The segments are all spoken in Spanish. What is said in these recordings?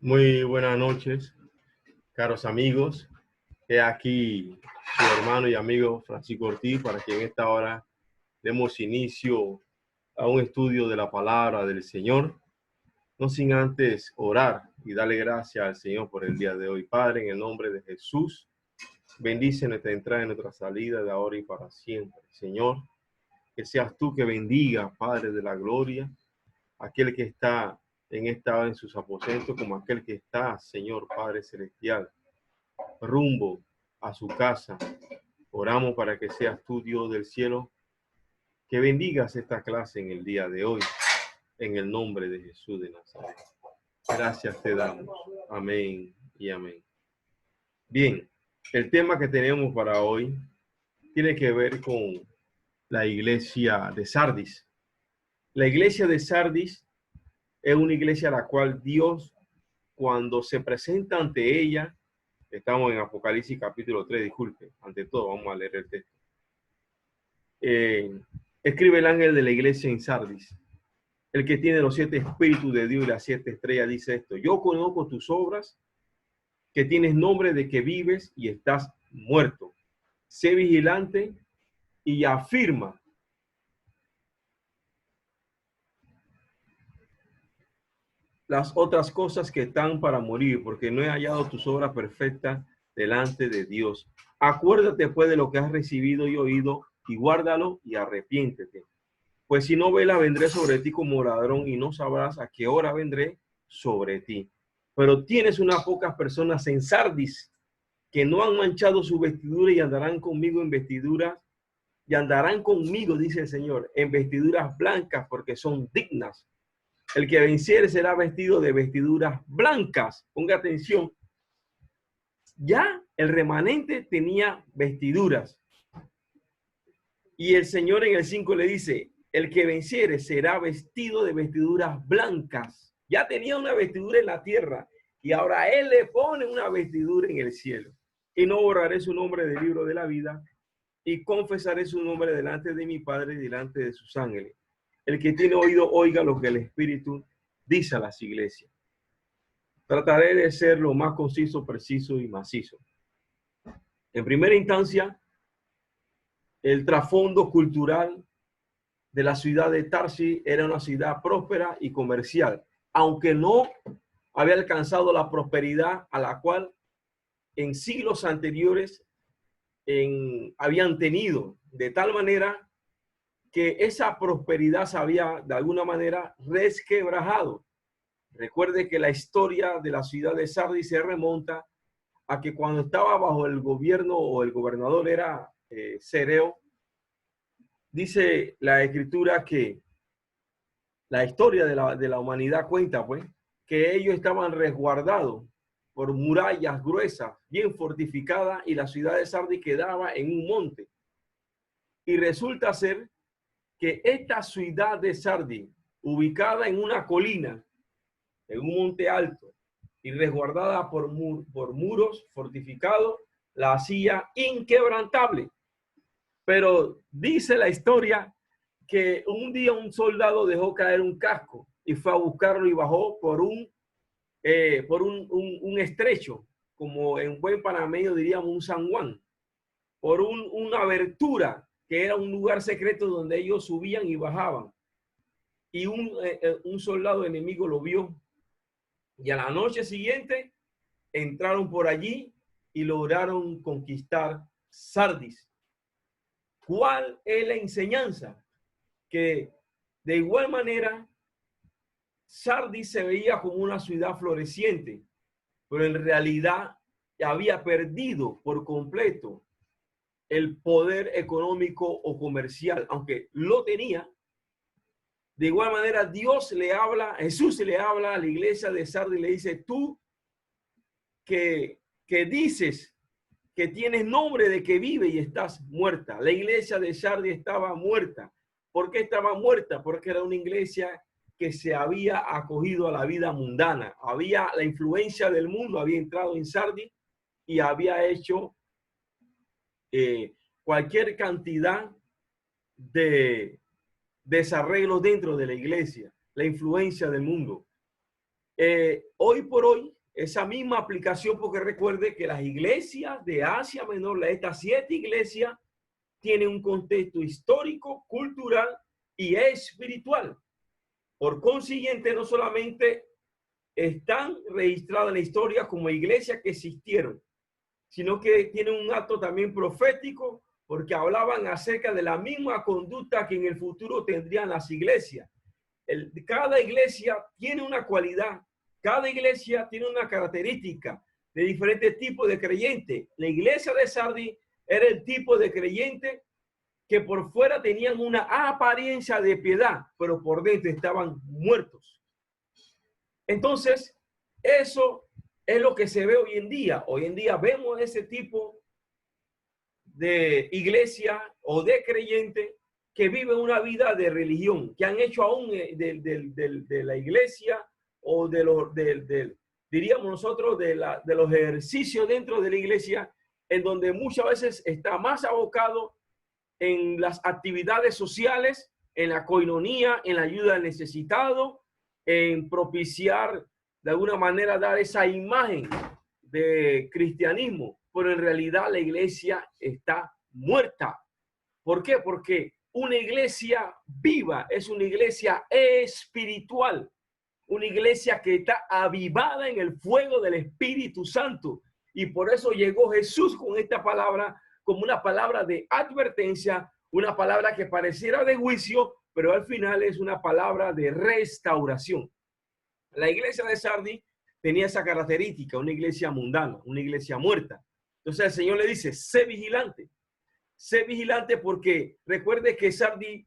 Muy buenas noches, caros amigos. He aquí su hermano y amigo Francisco Ortiz para que en esta hora demos inicio a un estudio de la palabra del Señor, no sin antes orar y darle gracias al Señor por el día de hoy. Padre, en el nombre de Jesús, bendice nuestra entrada y nuestra salida de ahora y para siempre. Señor, que seas tú que bendiga, Padre de la gloria, aquel que está en esta hora en sus aposentos, como aquel que está, Señor Padre Celestial, rumbo a su casa. Oramos para que seas tú, Dios del cielo, que bendigas esta clase en el día de hoy, en el nombre de Jesús de Nazaret. Gracias te damos. Amén y amén. Bien, el tema que tenemos para hoy tiene que ver con la iglesia de Sardis. La iglesia de Sardis es una iglesia a la cual Dios, cuando se presenta ante ella, estamos en Apocalipsis capítulo 3, disculpe, ante todo vamos a leer el texto. Escribe el ángel de la iglesia en Sardis, el que tiene los 7 espíritus de Dios y las 7 estrellas, dice esto: yo conozco tus obras, que tienes nombre de que vives y estás muerto. Sé vigilante y afirma las otras cosas que están para morir, porque no he hallado tus obras perfectas delante de Dios. Acuérdate pues de lo que has recibido y oído, y guárdalo y arrepiéntete. Pues si no vela, vendré sobre ti como ladrón, y no sabrás a qué hora vendré sobre ti. Pero tienes unas pocas personas en Sardis que no han manchado su vestidura y andarán conmigo en vestiduras, y andarán conmigo, dice el Señor, en vestiduras blancas, porque son dignas. El que venciere será vestido de vestiduras blancas. Ponga atención. Ya el remanente tenía vestiduras. Y el Señor en el 5 le dice: el que venciere será vestido de vestiduras blancas. Ya tenía una vestidura en la tierra y ahora Él le pone una vestidura en el cielo. Y no borraré su nombre del libro de la vida, y confesaré su nombre delante de mi Padre y delante de sus ángeles. El que tiene oído, oiga lo que el Espíritu dice a las iglesias. Trataré de ser lo más conciso, preciso y macizo. En primera instancia, el trasfondo cultural de la ciudad de Tarsis era una ciudad próspera y comercial, aunque no había alcanzado la prosperidad a la cual en siglos anteriores habían tenido, de tal manera que esa prosperidad se había de alguna manera resquebrajado. Recuerde que la historia de la ciudad de Sardis se remonta a que cuando estaba bajo el gobierno o el gobernador era Cereo. Dice la escritura que la historia de la humanidad cuenta, pues, que ellos estaban resguardados por murallas gruesas, bien fortificadas, y la ciudad de Sardis quedaba en un monte. Y resulta ser que esta ciudad de Sardis, ubicada en una colina, en un monte alto y resguardada por muros fortificados, la hacía inquebrantable. Pero dice la historia que un día un soldado dejó caer un casco y fue a buscarlo y bajó por un estrecho, como en buen panameño diríamos un San Juan, por una abertura que era un lugar secreto donde ellos subían y bajaban. Y un soldado enemigo lo vio, y a la noche siguiente entraron por allí y lograron conquistar Sardis. ¿Cuál es la enseñanza? Que de igual manera Sardis se veía como una ciudad floreciente, pero en realidad había perdido por completo el poder económico o comercial, aunque lo tenía. De igual manera, Dios le habla, Jesús le habla a la iglesia de Sardis y le dice: tú que dices que tienes nombre de que vive y estás muerta. La iglesia de Sardis estaba muerta. ¿Por qué estaba muerta? Porque era una iglesia que se había acogido a la vida mundana. La influencia del mundo había entrado en Sardis y había hecho cualquier cantidad de desarreglos dentro de la iglesia, la influencia del mundo. hoy por hoy, esa misma aplicación, porque recuerde que las iglesias de Asia Menor, estas 7 iglesias, tienen un contexto histórico, cultural y espiritual. Por consiguiente, no solamente están registradas en la historia como iglesias que existieron, sino que tienen un acto también profético, porque hablaban acerca de la misma conducta que en el futuro tendrían las iglesias. Cada iglesia tiene una cualidad, cada iglesia tiene una característica de diferentes tipos de creyentes. La iglesia de Sardis era el tipo de creyente que por fuera tenían una apariencia de piedad, pero por dentro estaban muertos. Entonces, eso es lo que se ve hoy en día. Hoy en día vemos ese tipo de iglesia o de creyente que viven una vida de religión, que han hecho aún de la iglesia o diríamos nosotros, de los ejercicios dentro de la iglesia, en donde muchas veces está más abocado en las actividades sociales, en la coinonía, en la ayuda al necesitado, en propiciar, de alguna manera, dar esa imagen de cristianismo, pero en realidad la iglesia está muerta. ¿Por qué? Porque una iglesia viva es una iglesia espiritual, una iglesia que está avivada en el fuego del Espíritu Santo. Y por eso llegó Jesús con esta palabra como una palabra de advertencia, una palabra que pareciera de juicio, pero al final es una palabra de restauración. La iglesia de Sardis tenía esa característica, una iglesia mundana, una iglesia muerta. Entonces el Señor le dice, sé vigilante porque recuerde que Sardis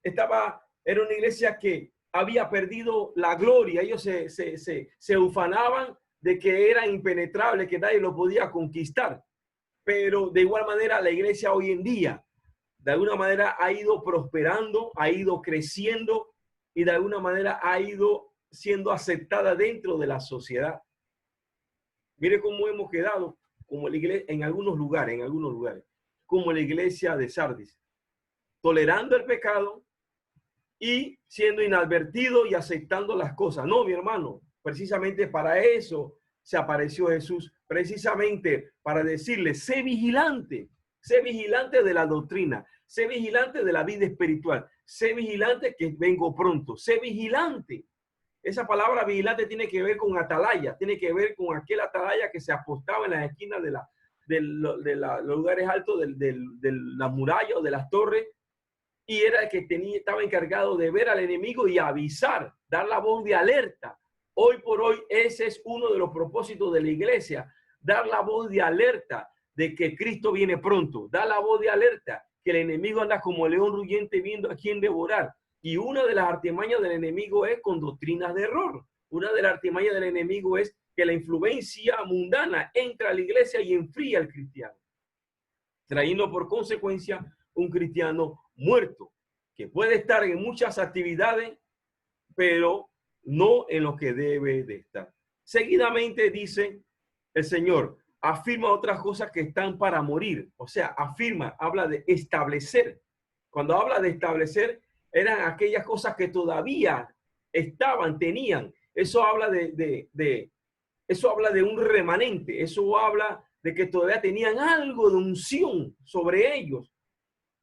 era una iglesia que había perdido la gloria. Ellos se ufanaban de que era impenetrable, que nadie lo podía conquistar. Pero de igual manera la iglesia hoy en día, de alguna manera ha ido prosperando, ha ido creciendo y de alguna manera ha ido siendo aceptada dentro de la sociedad. Mire cómo hemos quedado como la iglesia en algunos lugares, como la iglesia de Sardis, tolerando el pecado y siendo inadvertido y aceptando las cosas. No, mi hermano, precisamente para eso se apareció Jesús, precisamente para decirle, sé vigilante de la doctrina, sé vigilante de la vida espiritual, sé vigilante que vengo pronto, sé vigilante. Esa palabra vigilante tiene que ver con atalaya, tiene que ver con aquel atalaya que se apostaba en las esquinas de los lugares altos de la muralla o de las torres, y era el que estaba encargado de ver al enemigo y avisar, dar la voz de alerta. Hoy por hoy ese es uno de los propósitos de la iglesia, dar la voz de alerta de que Cristo viene pronto, dar la voz de alerta que el enemigo anda como león rugiente viendo a quién devorar. Y una de las artimañas del enemigo es con doctrinas de error. Una de las artimañas del enemigo es que la influencia mundana entra a la iglesia y enfría al cristiano, trayendo por consecuencia un cristiano muerto, que puede estar en muchas actividades, pero no en lo que debe de estar. Seguidamente dice el Señor, afirma otras cosas que están para morir. O sea, afirma, habla de establecer. Cuando habla de establecer, eran aquellas cosas que todavía tenían. Eso habla eso habla de un remanente. Eso habla de que todavía tenían algo de unción sobre ellos.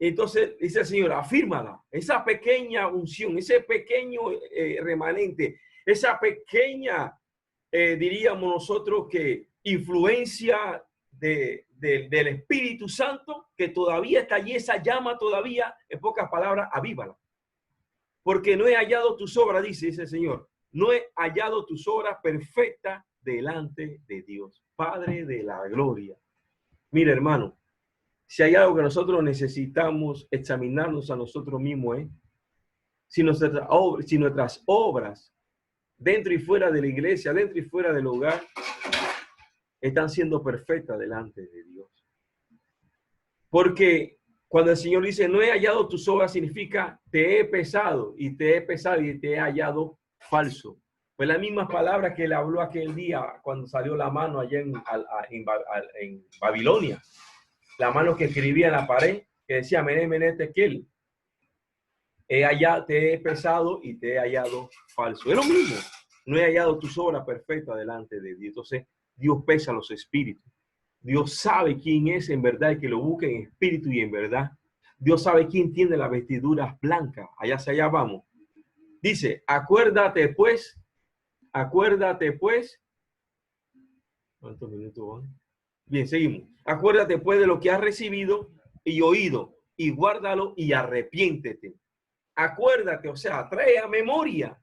Entonces dice el Señor, afírmala, esa pequeña unción, ese pequeño remanente, esa pequeña, diríamos nosotros que influencia del Espíritu Santo, que todavía está allí, esa llama todavía, en pocas palabras, avívala. Porque no he hallado tus obras, dice el Señor, no he hallado tus obras perfectas delante de Dios, Padre de la gloria. Mira, hermano, si hay algo que nosotros necesitamos examinarnos a nosotros mismos, si nuestras obras dentro y fuera de la iglesia, dentro y fuera del hogar, están siendo perfectas delante de Dios. Porque cuando el Señor dice, no he hallado tus obras, significa te he pesado y te he hallado falso. Pues las mismas palabras que él habló aquel día cuando salió la mano allá en Babilonia. La mano que escribía en la pared, que decía, Mene, Mene, Tekel. Te he pesado y te he hallado falso. Es lo mismo. No he hallado tus obras perfectas delante de Dios. Entonces, Dios pesa los espíritus. Dios sabe quién es en verdad el que lo busca en espíritu y en verdad. Dios sabe quién tiene las vestiduras blancas. Allá vamos. Dice, acuérdate pues. ¿Cuántos minutos van? Bien, seguimos. Acuérdate pues de lo que has recibido y oído, y guárdalo y arrepiéntete. Acuérdate, o sea, trae a memoria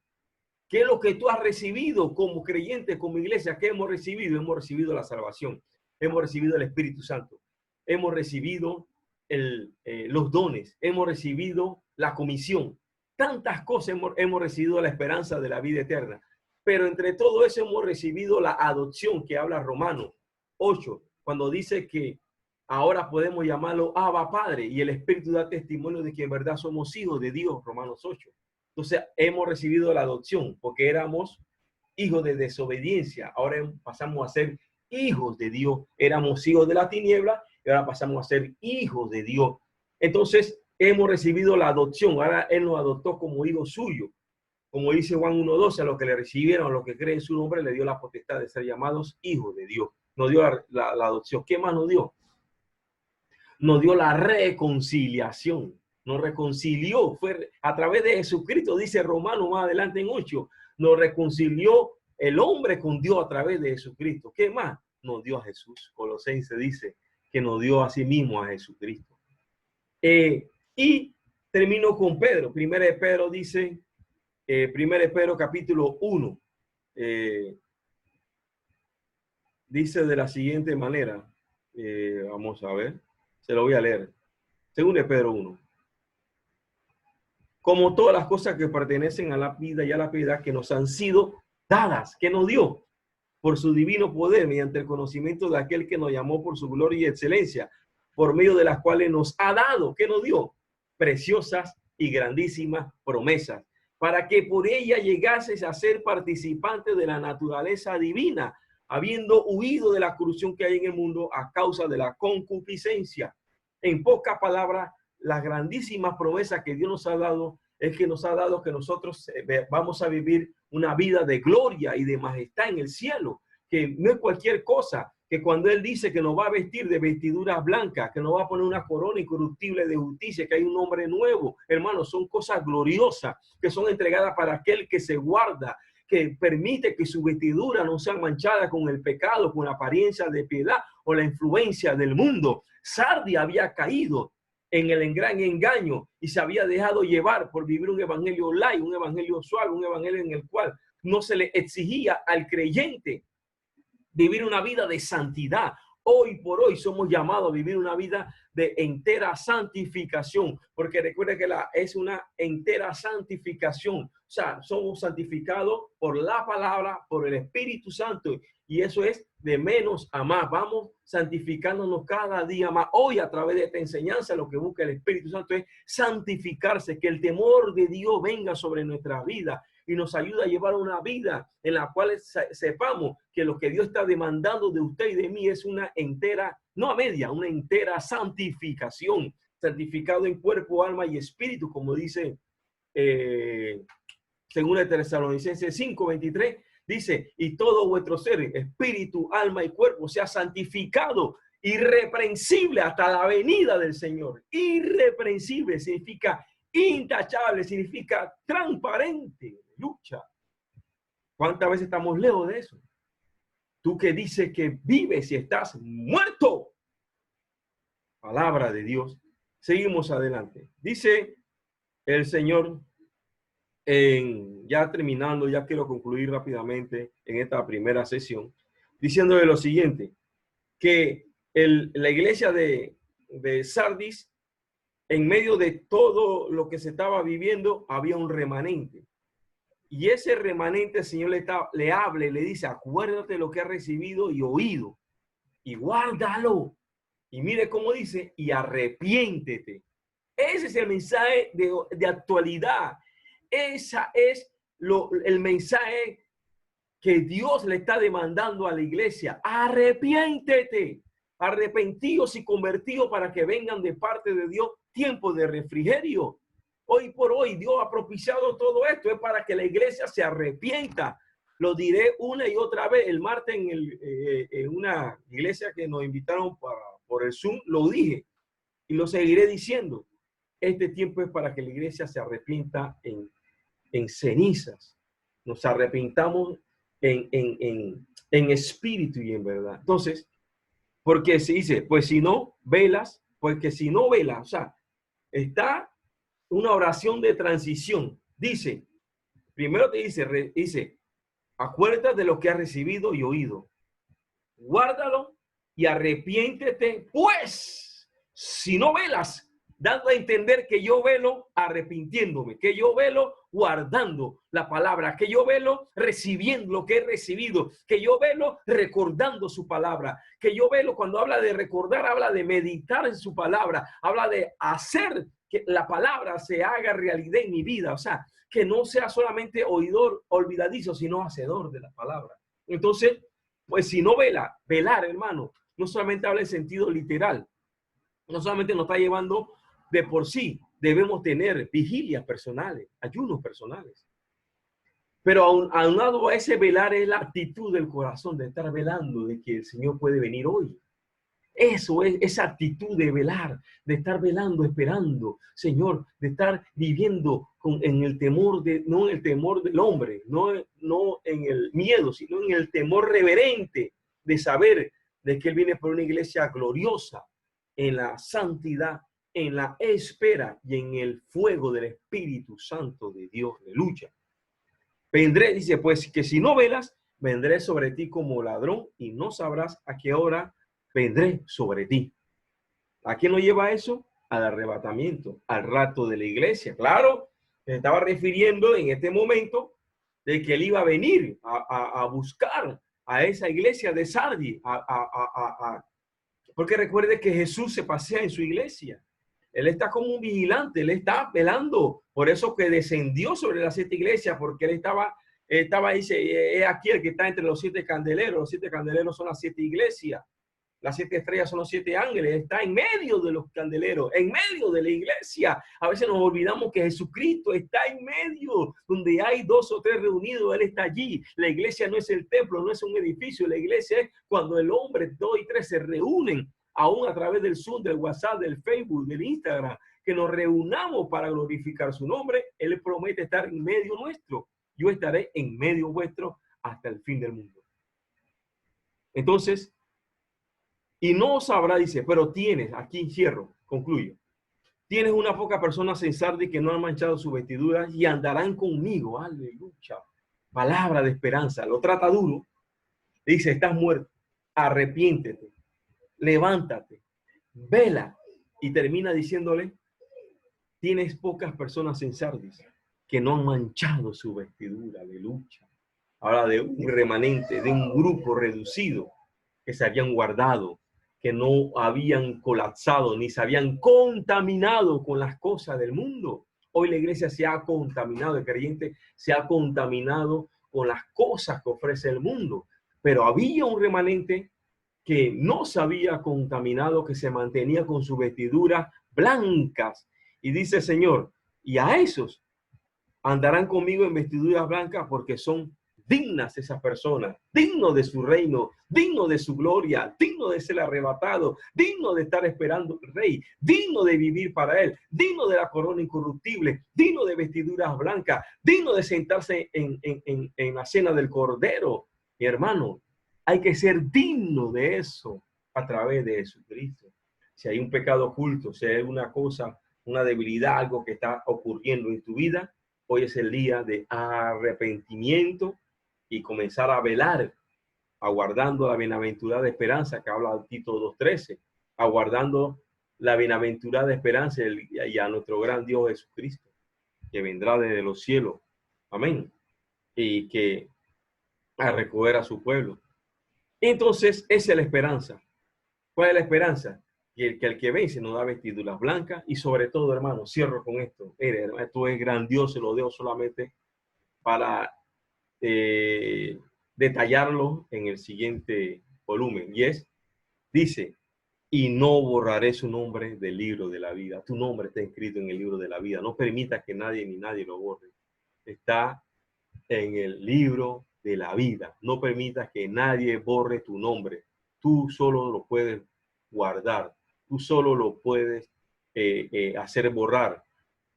qué es lo que tú has recibido como creyente, como iglesia. ¿Qué hemos recibido? Hemos recibido la salvación, hemos recibido el Espíritu Santo, hemos recibido los dones, hemos recibido la comisión. Tantas cosas hemos recibido la esperanza de la vida eterna. Pero entre todo eso hemos recibido la adopción que habla Romanos 8, cuando dice que ahora podemos llamarlo Abba Padre, y el Espíritu da testimonio de que en verdad somos hijos de Dios, Romanos 8. Entonces hemos recibido la adopción porque éramos hijos de desobediencia. Ahora pasamos a ser hijos de Dios. Éramos hijos de la tiniebla y ahora pasamos a ser hijos de Dios. Entonces hemos recibido la adopción. Ahora Él nos adoptó como hijos suyos. Como dice Juan 1:12, a los que le recibieron, a los que creen en su nombre, le dio la potestad de ser llamados hijos de Dios. Nos dio la adopción. ¿Qué más nos dio? Nos dio la reconciliación. Nos reconcilió. Fue a través de Jesucristo, dice Romano más adelante en 8. Nos reconcilió el hombre con Dios a través de Jesucristo. ¿Qué más? Nos dio a Jesús. Colosenses dice que nos dio a sí mismo a Jesucristo. Y termino con Pedro. Primera de Pedro dice... Primero de Pedro capítulo 1 dice de la siguiente manera, vamos a ver, se lo voy a leer. Segundo de Pedro 1. Como todas las cosas que pertenecen a la vida y a la piedad que nos han sido dadas, que nos dio por su divino poder mediante el conocimiento de aquel que nos llamó por su gloria y excelencia, por medio de las cuales nos ha dado, que nos dio preciosas y grandísimas promesas, para que por ella llegases a ser participantes de la naturaleza divina, habiendo huido de la corrupción que hay en el mundo a causa de la concupiscencia. En pocas palabras, las grandísimas promesas que Dios nos ha dado es que nos ha dado que nosotros vamos a vivir una vida de gloria y de majestad en el cielo, que no es cualquier cosa, que cuando Él dice que nos va a vestir de vestiduras blancas, que nos va a poner una corona incorruptible de justicia, que hay un nombre nuevo, hermanos, son cosas gloriosas que son entregadas para aquel que se guarda, que permite que su vestidura no sea manchada con el pecado, con la apariencia de piedad o la influencia del mundo. Sardi había caído en el gran engaño y se había dejado llevar por vivir un evangelio light, un evangelio suave, un evangelio en el cual no se le exigía al creyente vivir una vida de santidad. Hoy por hoy somos llamados a vivir una vida de entera santificación, porque recuerda que es una entera santificación. O sea, somos santificados por la palabra, por el Espíritu Santo, y eso es de menos a más. Vamos santificándonos cada día más. Hoy, a través de esta enseñanza, lo que busca el Espíritu Santo es santificarse, que el temor de Dios venga sobre nuestra vida y nos ayuda a llevar una vida en la cual sepamos que lo que Dios está demandando de usted y de mí es una entera, no a media, una entera santificación, santificado en cuerpo, alma y espíritu, como dice según el Tesalonicenses 5:23, dice, y todo vuestro ser, espíritu, alma y cuerpo, sea santificado, irreprensible hasta la venida del Señor. Irreprensible significa intachable, significa transparente. Lucha. ¿Cuántas veces estamos lejos de eso? Tú que dices que vives y estás muerto. Palabra de Dios. Seguimos adelante. Dice el Señor, ya terminando, ya quiero concluir rápidamente en esta primera sesión, diciéndole lo siguiente, que la iglesia de Sardis, en medio de todo lo que se estaba viviendo, había un remanente. Y ese remanente, el Señor le habla y le dice, acuérdate lo que has recibido y oído, y guárdalo. Y mire cómo dice, y arrepiéntete. Ese es el mensaje de actualidad. Esa es el mensaje que Dios le está demandando a la iglesia. Arrepiéntete. Arrepentidos y convertidos para que vengan de parte de Dios tiempos de refrigerio. Hoy por hoy Dios ha propiciado todo esto, es para que la iglesia se arrepienta, Lo diré una y otra vez. El martes en una iglesia que nos invitaron por el Zoom, lo dije y lo seguiré diciendo. Este tiempo es para que la iglesia se arrepienta en cenizas. Nos arrepintamos en espíritu y en verdad. Entonces, porque se dice, pues si no velas, porque si no velas, o sea, está una oración de transición. Dice, primero te dice, acuérdate de lo que has recibido y oído. Guárdalo y arrepiéntete, pues, si no velas, dando a entender que yo velo arrepintiéndome, que yo velo guardando la palabra, que yo velo recibiendo lo que he recibido, que yo velo recordando su palabra, que yo velo cuando habla de recordar, habla de meditar en su palabra, habla de hacer que la palabra se haga realidad en mi vida, o sea, que no sea solamente oidor olvidadizo, sino hacedor de la palabra. Entonces, pues si no velar, hermano, no solamente habla en sentido literal, no solamente nos está llevando de por sí, debemos tener vigilias personales, ayunos personales. Pero aunado a ese velar es la actitud del corazón de estar velando de que el Señor puede venir hoy. Eso es esa actitud de velar, de estar velando, esperando, Señor, de estar viviendo en el temor, no en el temor del hombre, no en el miedo, sino en el temor reverente de saber de que Él viene por una iglesia gloriosa, en la santidad, en la espera y en el fuego del Espíritu Santo de Dios. Aleluya. Vendré, dice, pues que si no velas, vendré sobre ti como ladrón y no sabrás a qué hora vendré sobre ti. ¿A qué nos lleva eso? Al arrebatamiento, al rato de la iglesia. Claro, se estaba refiriendo en este momento de que él iba a venir a buscar a esa iglesia de Sardi, porque recuerde que Jesús se pasea en su iglesia. Él está como un vigilante, él está velando. Por eso que descendió sobre las 7 iglesias, porque él estaba dice, es aquí el que está entre los 7 candeleros. Los 7 candeleros son las 7 iglesias. Las 7 estrellas son los 7 ángeles. Está en medio de los candeleros, en medio de la iglesia. A veces nos olvidamos que Jesucristo está en medio, donde hay 2 o 3 reunidos, Él está allí. La iglesia no es el templo, no es un edificio. La iglesia es cuando el hombre, 2 y 3 se reúnen, aún a través del Zoom, del WhatsApp, del Facebook, del Instagram, que nos reunamos para glorificar su nombre. Él promete estar en medio nuestro. Yo estaré en medio vuestro hasta el fin del mundo. Entonces, y no sabrá, dice, pero tienes, aquí cierro, concluyo. Tienes una poca persona en Sardi que no han manchado sus vestiduras y andarán conmigo. Aleluya. Palabra de esperanza. Lo trata duro. Dice, estás muerto. Arrepiéntete. Levántate. Vela. Y termina diciéndole, tienes pocas personas en Sardis que no han manchado su vestidura. Aleluya. Habla de un remanente, de un grupo reducido que se habían guardado, que no habían colapsado ni se habían contaminado con las cosas del mundo. Hoy la iglesia se ha contaminado, el creyente se ha contaminado con las cosas que ofrece el mundo, pero había un remanente que no se había contaminado, que se mantenía con sus vestiduras blancas. Y dice el Señor, y a esos andarán conmigo en vestiduras blancas porque son dignas esas personas, digno de su reino, digno de su gloria, digno de ser arrebatado, digno de estar esperando al rey, digno de vivir para él, digno de la corona incorruptible, digno de vestiduras blancas, digno de sentarse en la cena del Cordero. Mi hermano, hay que ser digno de eso a través de Jesucristo. Si hay un pecado oculto, si hay una cosa, una debilidad, algo que está ocurriendo en tu vida, hoy es el día de arrepentimiento y comenzar a velar, aguardando la bienaventurada esperanza que habla Tito 2:13, aguardando la bienaventurada esperanza y a nuestro gran Dios Jesucristo, que vendrá desde los cielos. Amén. Y que a recoger a su pueblo. Entonces, esa es la esperanza. ¿Cuál es la esperanza? Y el que vence nos da vestiduras blancas y sobre todo, hermano, cierro con esto. Mire, esto es grandioso, lo dejo solamente para detallarlo en el siguiente volumen. Y dice, y no borraré su nombre del libro de la vida. Tu nombre está escrito en el libro de la vida. No permita que nadie ni nadie lo borre. Está en el libro de la vida. No permitas que nadie borre tu nombre. Tú solo lo puedes guardar. Tú solo lo puedes hacer borrar.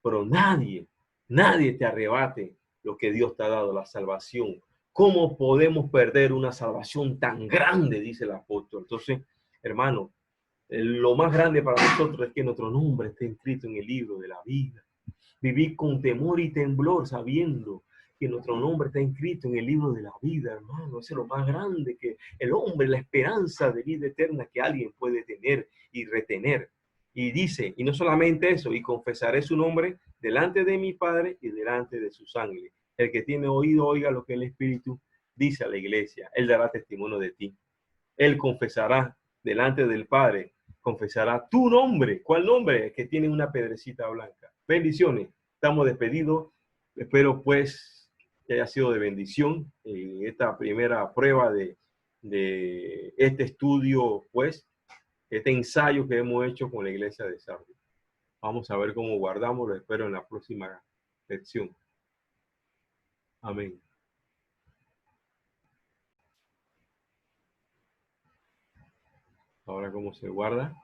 Pero nadie te arrebate lo que Dios te ha dado, la salvación. ¿Cómo podemos perder una salvación tan grande? Dice el apóstol. Entonces, hermano, lo más grande para nosotros es que nuestro nombre esté escrito en el libro de la vida. Vivir con temor y temblor sabiendo que nuestro nombre está inscrito en el libro de la vida, hermano. Eso es lo más grande que el hombre, la esperanza de vida eterna que alguien puede tener y retener. Y dice, y no solamente eso, y confesaré su nombre delante de mi Padre y delante de sus ángeles. El que tiene oído, oiga lo que el Espíritu dice a la iglesia. Él dará testimonio de ti. Él confesará delante del Padre, confesará tu nombre. ¿Cuál nombre? Que tiene una pedrecita blanca. Bendiciones. Estamos despedidos. Espero pues que haya sido de bendición esta primera prueba de este estudio, pues, este ensayo que hemos hecho con la iglesia de Sardi. Vamos a ver cómo guardamos. Lo espero en la próxima lección. Amén. Ahora, ¿cómo se guarda?